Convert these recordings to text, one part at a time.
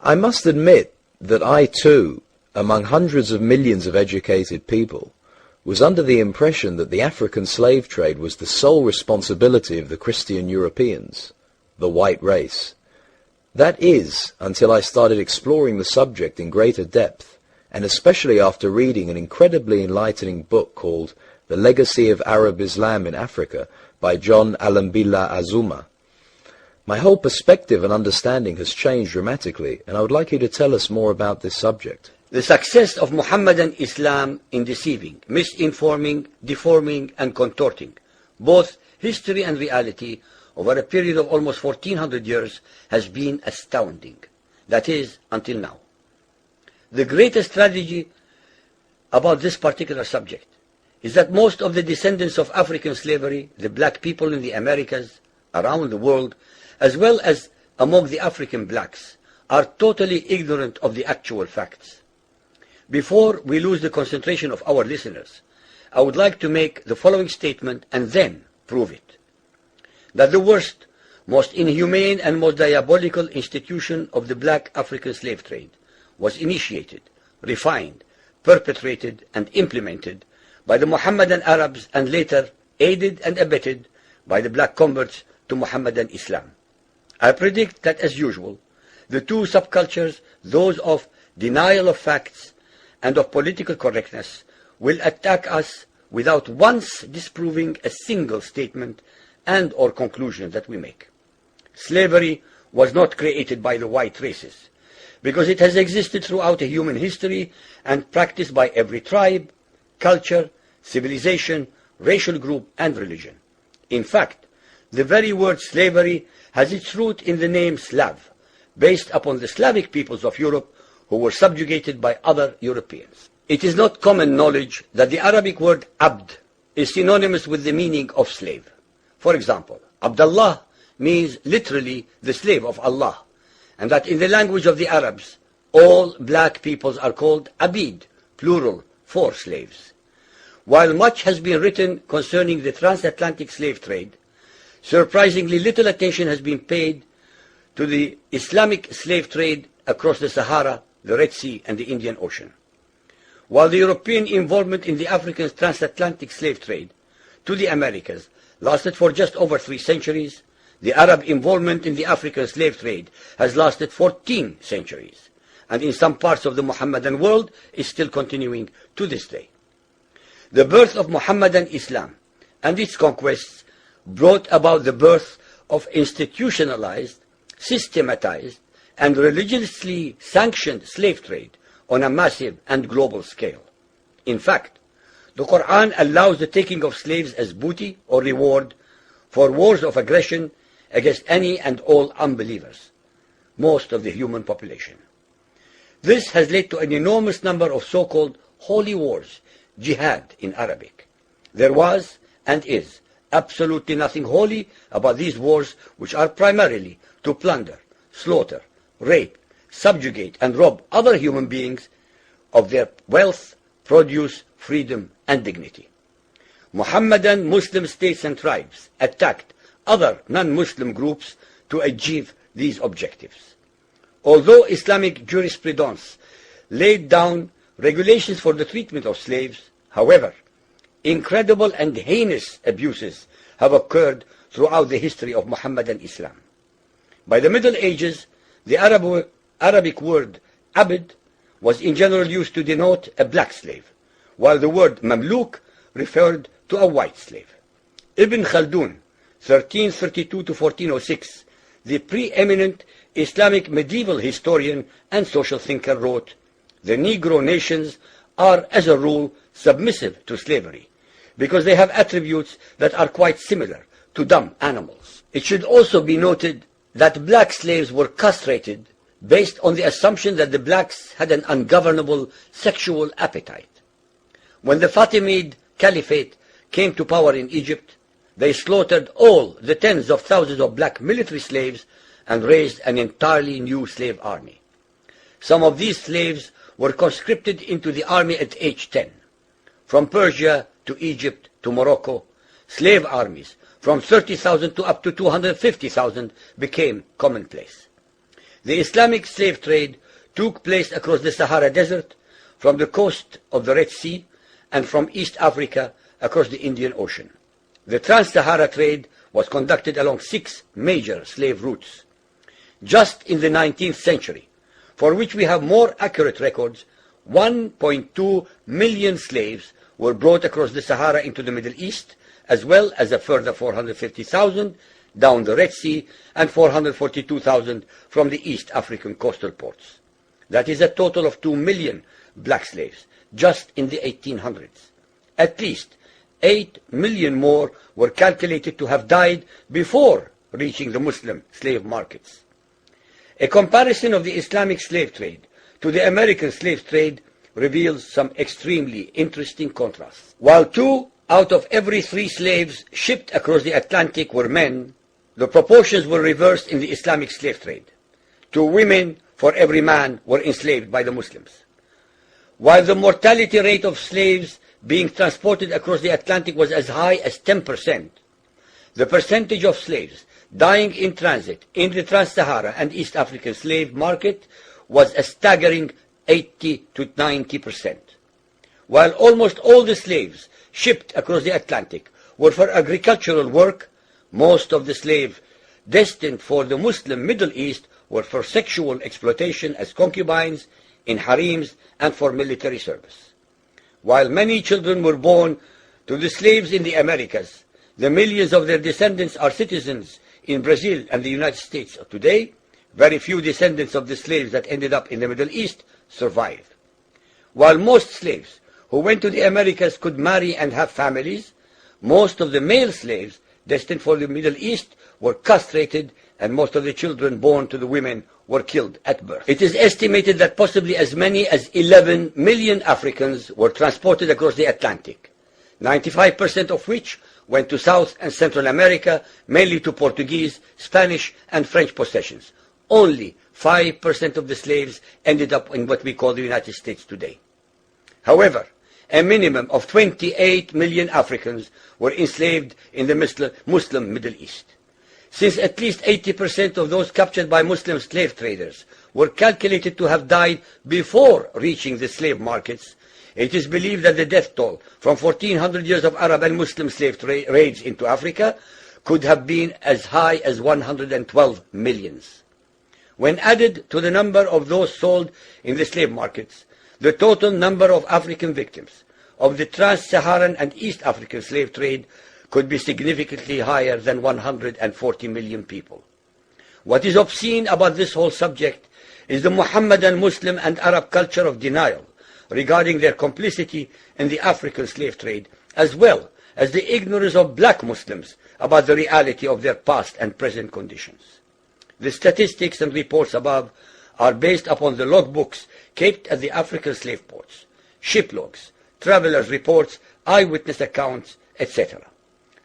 I must admit that I too, among hundreds of millions of educated people, was under the impression that the African slave trade was the sole responsibility of the Christian Europeans, the white race. That is, until I started exploring the subject in greater depth, and especially after reading an incredibly enlightening book called The Legacy of Arab Islam in Africa by John Alambila Azuma. My whole perspective and understanding has changed dramatically, and I would like you to tell us more about this subject. The success of Muhammadan Islam in deceiving, misinforming, deforming, and contorting both history and reality over a period of almost 1400 years has been astounding. That is, until now. The greatest tragedy about this particular subject is that most of the descendants of African slavery, the black people in the Americas, around the world, as well as among the African blacks, are totally ignorant of the actual facts. Before we lose the concentration of our listeners, I would like to make the following statement and then prove it. That the worst, most inhumane and most diabolical institution of the black African slave trade was initiated, refined, perpetrated, and implemented by the Mohammedan Arabs and later aided and abetted by the black converts to Mohammedan Islam. I predict that, as usual, the two subcultures, those of denial of facts and of political correctness, will attack us without once disproving a single statement and or conclusion that we make. Slavery was not created by the white races, because it has existed throughout human history and practiced by every tribe, culture, civilization, racial group, and religion. In fact, the very word slavery has its root in the name Slav, based upon the Slavic peoples of Europe who were subjugated by other Europeans. It is not common knowledge that the Arabic word abd is synonymous with the meaning of slave. For example, Abdullah means literally the slave of Allah, and that in the language of the Arabs, all black peoples are called abid, plural, for slaves. While much has been written concerning the transatlantic slave trade, surprisingly little attention has been paid to the Islamic slave trade across the Sahara, the Red Sea, and the Indian Ocean. While the European involvement in the African transatlantic slave trade to the Americas lasted for just over 3 centuries, the Arab involvement in the African slave trade has lasted 14 centuries, and in some parts of the Mohammedan world is still continuing to this day. The birth of Mohammedan Islam and its conquests brought about the birth of institutionalized, systematized, and religiously sanctioned slave trade on a massive and global scale. In fact, the Quran allows the taking of slaves as booty or reward for wars of aggression against any and all unbelievers, most of the human population. This has led to an enormous number of so-called holy wars, jihad in Arabic. There was and is absolutely nothing holy about these wars, which are primarily to plunder, slaughter, rape, subjugate, and rob other human beings of their wealth, produce, freedom, and dignity. Mohammedan Muslim states and tribes attacked other non-Muslim groups to achieve these objectives. Although Islamic jurisprudence laid down regulations for the treatment of slaves, however, incredible and heinous abuses have occurred throughout the history of Mohammedan Islam. By the Middle Ages, the Arabic word abd was in general used to denote a black slave, while the word mamluk referred to a white slave. Ibn Khaldun, 1332 to 1406, the preeminent Islamic medieval historian and social thinker, wrote, "The Negro nations are, as a rule, submissive to slavery, because they have attributes that are quite similar to dumb animals." It should also be noted that black slaves were castrated based on the assumption that the blacks had an ungovernable sexual appetite. When the Fatimid Caliphate came to power in Egypt, they slaughtered all the tens of thousands of black military slaves and raised an entirely new slave army. Some of these slaves were conscripted into the army at age 10. From Persia to Egypt to Morocco, slave armies from 30,000 to up to 250,000 became commonplace. The Islamic slave trade took place across the Sahara Desert, from the coast of the Red Sea, and from East Africa across the Indian Ocean. The Trans-Sahara trade was conducted along 6 major slave routes. Just in the 19th century, for which we have more accurate records, 1.2 million slaves were brought across the Sahara into the Middle East, as well as a further 450,000 down the Red Sea and 442,000 from the East African coastal ports. That is a total of 2 million black slaves just in the 1800s. At least 8 million more were calculated to have died before reaching the Muslim slave markets. A comparison of the Islamic slave trade to the American slave trade reveals some extremely interesting contrasts. While 2 out of every 3 slaves shipped across the Atlantic were men, the proportions were reversed in the Islamic slave trade. 2 women for every man were enslaved by the Muslims. While the mortality rate of slaves being transported across the Atlantic was as high as 10%, the percentage of slaves dying in transit in the Trans-Sahara and East African slave market was a staggering 80 to 90%. While almost all the slaves shipped across the Atlantic were for agricultural work, most of the slaves destined for the Muslim Middle East were for sexual exploitation as concubines, in harems, and for military service. While many children were born to the slaves in the Americas, the millions of their descendants are citizens in Brazil and the United States today. Very few descendants of the slaves that ended up in the Middle East survive. While most slaves who went to the Americas could marry and have families, most of the male slaves destined for the Middle East were castrated, and most of the children born to the women were killed at birth. It is estimated that possibly as many as 11 million Africans were transported across the Atlantic, 95% of which went to South and Central America, mainly to Portuguese, Spanish, and French possessions. Only 5% of the slaves ended up in what we call the United States today. However, a minimum of 28 million Africans were enslaved in the Muslim Middle East. Since at least 80% of those captured by Muslim slave traders were calculated to have died before reaching the slave markets, it is believed that the death toll from 1400 years of Arab and Muslim slave raids into Africa could have been as high as 112 millions. When added to the number of those sold in the slave markets, the total number of African victims of the Trans-Saharan and East African slave trade could be significantly higher than 140 million people. What is obscene about this whole subject is the Muhammadan, Muslim, and Arab culture of denial regarding their complicity in the African slave trade, as well as the ignorance of black Muslims about the reality of their past and present conditions. The statistics and reports above are based upon the logbooks kept at the African slave ports, ship logs, travelers' reports, eyewitness accounts, etc.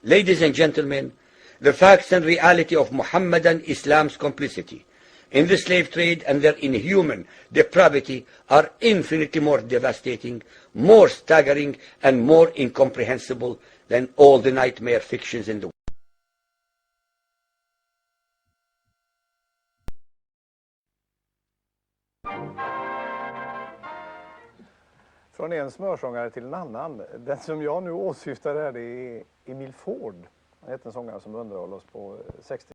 Ladies and gentlemen, the facts and reality of Muhammadan Islam's complicity in the slave trade and their inhuman depravity are infinitely more devastating, more staggering, and more incomprehensible than all the nightmare fictions in the world. Från en smörsångare till en annan. Den som jag nu åsyftar är Emil Ford. Han heter en sångare som underhåller oss på 60